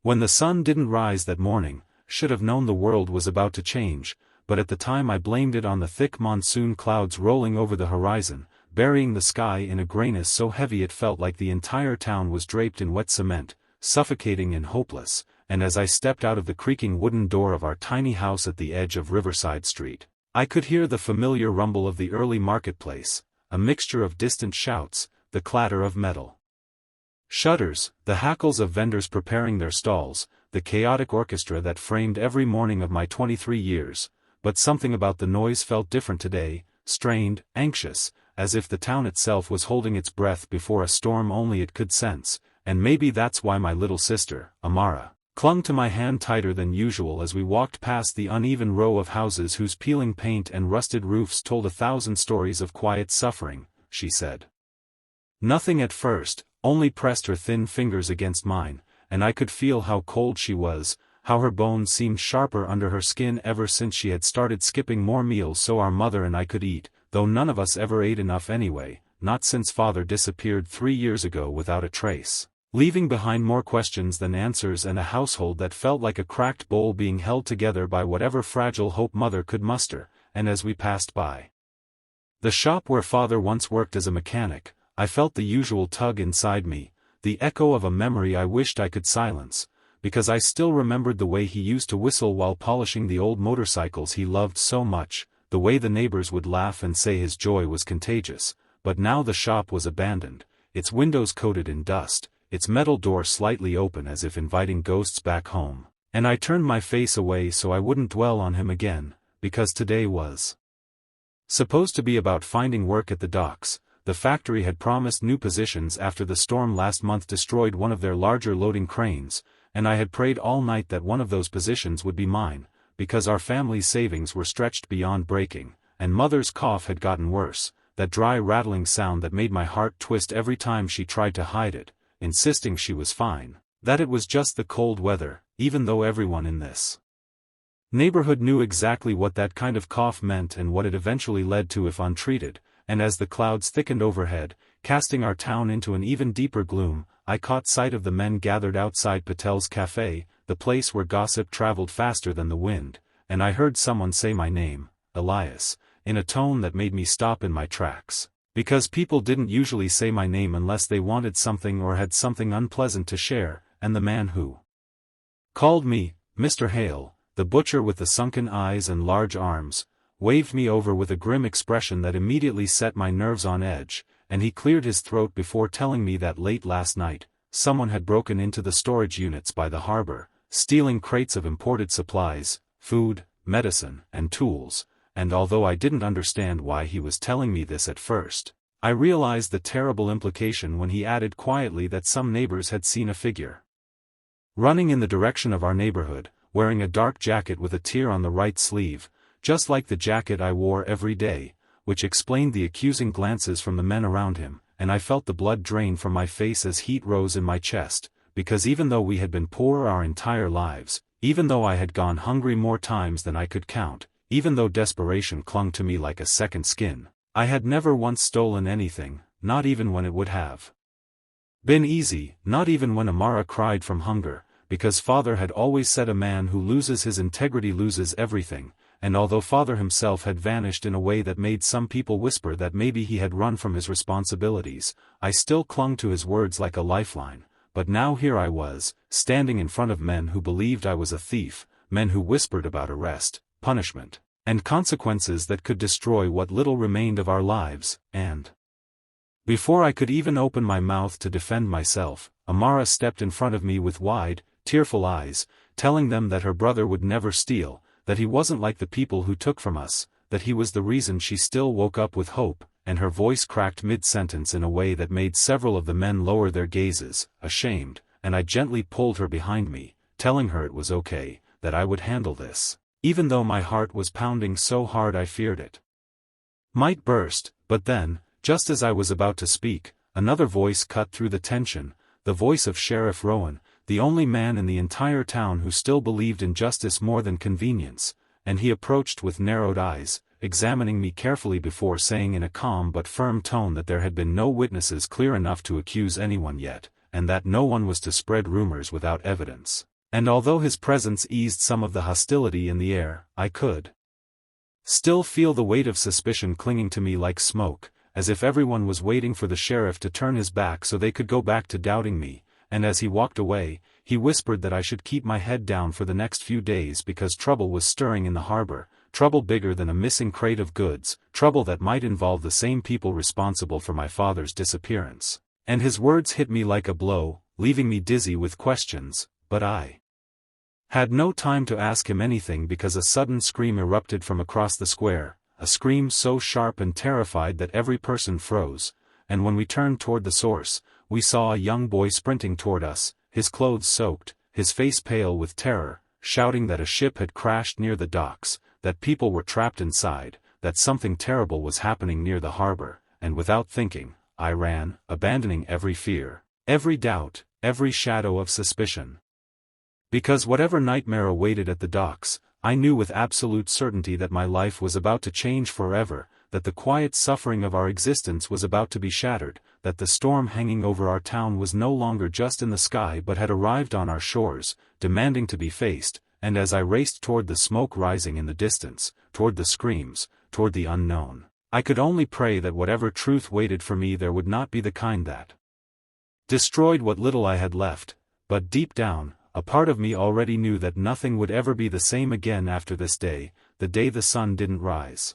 When the sun didn't rise that morning, should have known the world was about to change, but at the time I blamed it on the thick monsoon clouds rolling over the horizon, burying the sky in a grayness so heavy it felt like the entire town was draped in wet cement, suffocating and hopeless. And as I stepped out of the creaking wooden door of our tiny house at the edge of Riverside Street, I could hear the familiar rumble of the early marketplace, a mixture of distant shouts, the clatter of metal shutters, the hackles of vendors preparing their stalls, the chaotic orchestra that framed every morning of my 23 years, but something about the noise felt different today, strained, anxious, as if the town itself was holding its breath before a storm only it could sense, and maybe that's why my little sister, Amara, clung to my hand tighter than usual as we walked past the uneven row of houses whose peeling paint and rusted roofs told 1,000 stories of quiet suffering. She said nothing at first, only pressed her thin fingers against mine, and I could feel how cold she was, how her bones seemed sharper under her skin ever since she had started skipping more meals so our mother and I could eat, though none of us ever ate enough anyway, not since father disappeared 3 years ago without a trace, leaving behind more questions than answers and a household that felt like a cracked bowl being held together by whatever fragile hope mother could muster. And as we passed by the shop where father once worked as a mechanic, I felt the usual tug inside me, the echo of a memory I wished I could silence, because I still remembered the way he used to whistle while polishing the old motorcycles he loved so much, the way the neighbors would laugh and say his joy was contagious. But now the shop was abandoned, its windows coated in dust, its metal door slightly open as if inviting ghosts back home, and I turned my face away so I wouldn't dwell on him again, because today was supposed to be about finding work at the docks. The factory had promised new positions after the storm last month destroyed one of their larger loading cranes, and I had prayed all night that one of those positions would be mine, because our family's savings were stretched beyond breaking, and mother's cough had gotten worse, that dry rattling sound that made my heart twist every time she tried to hide it, insisting she was fine, that it was just the cold weather, even though everyone in this neighborhood knew exactly what that kind of cough meant and what it eventually led to if untreated. And as the clouds thickened overhead, casting our town into an even deeper gloom, I caught sight of the men gathered outside Patel's cafe, the place where gossip traveled faster than the wind, and I heard someone say my name, Elias, in a tone that made me stop in my tracks, because people didn't usually say my name unless they wanted something or had something unpleasant to share, and the man who called me Mr. Hale, the butcher with the sunken eyes and large arms, waved me over with a grim expression that immediately set my nerves on edge, and he cleared his throat before telling me that late last night, someone had broken into the storage units by the harbor, stealing crates of imported supplies, food, medicine, and tools, and although I didn't understand why he was telling me this at first, I realized the terrible implication when he added quietly that some neighbors had seen a figure running in the direction of our neighborhood, wearing a dark jacket with a tear on the right sleeve, just like the jacket I wore every day, which explained the accusing glances from the men around him, and I felt the blood drain from my face as heat rose in my chest, because even though we had been poor our entire lives, even though I had gone hungry more times than I could count, even though desperation clung to me like a second skin, I had never once stolen anything, not even when it would have been easy, not even when Amara cried from hunger, because father had always said a man who loses his integrity loses everything. And although father himself had vanished in a way that made some people whisper that maybe he had run from his responsibilities, I still clung to his words like a lifeline. But now here I was, standing in front of men who believed I was a thief, men who whispered about arrest, punishment, and consequences that could destroy what little remained of our lives, and before I could even open my mouth to defend myself, Amara stepped in front of me with wide, tearful eyes, telling them that her brother would never steal, that he wasn't like the people who took from us, that he was the reason she still woke up with hope, and her voice cracked mid-sentence in a way that made several of the men lower their gazes, ashamed, and I gently pulled her behind me, telling her it was okay, that I would handle this, even though my heart was pounding so hard I feared it might burst. But then, just as I was about to speak, another voice cut through the tension, the voice of Sheriff Rowan, the only man in the entire town who still believed in justice more than convenience, and he approached with narrowed eyes, examining me carefully before saying in a calm but firm tone that there had been no witnesses clear enough to accuse anyone yet, and that no one was to spread rumors without evidence. And although his presence eased some of the hostility in the air, I could still feel the weight of suspicion clinging to me like smoke, as if everyone was waiting for the sheriff to turn his back so they could go back to doubting me. And as he walked away, he whispered that I should keep my head down for the next few days because trouble was stirring in the harbor, trouble bigger than a missing crate of goods, trouble that might involve the same people responsible for my father's disappearance. And his words hit me like a blow, leaving me dizzy with questions, but I had no time to ask him anything because a sudden scream erupted from across the square, a scream so sharp and terrified that every person froze, and when we turned toward the source, we saw a young boy sprinting toward us, his clothes soaked, his face pale with terror, shouting that a ship had crashed near the docks, that people were trapped inside, that something terrible was happening near the harbor, and without thinking, I ran, abandoning every fear, every doubt, every shadow of suspicion. Because whatever nightmare awaited at the docks, I knew with absolute certainty that my life was about to change forever, that the quiet suffering of our existence was about to be shattered, that the storm hanging over our town was no longer just in the sky but had arrived on our shores, demanding to be faced. And as I raced toward the smoke rising in the distance, toward the screams, toward the unknown, I could only pray that whatever truth waited for me there would not be the kind that destroyed what little I had left, but deep down, a part of me already knew that nothing would ever be the same again after this day, the day the sun didn't rise.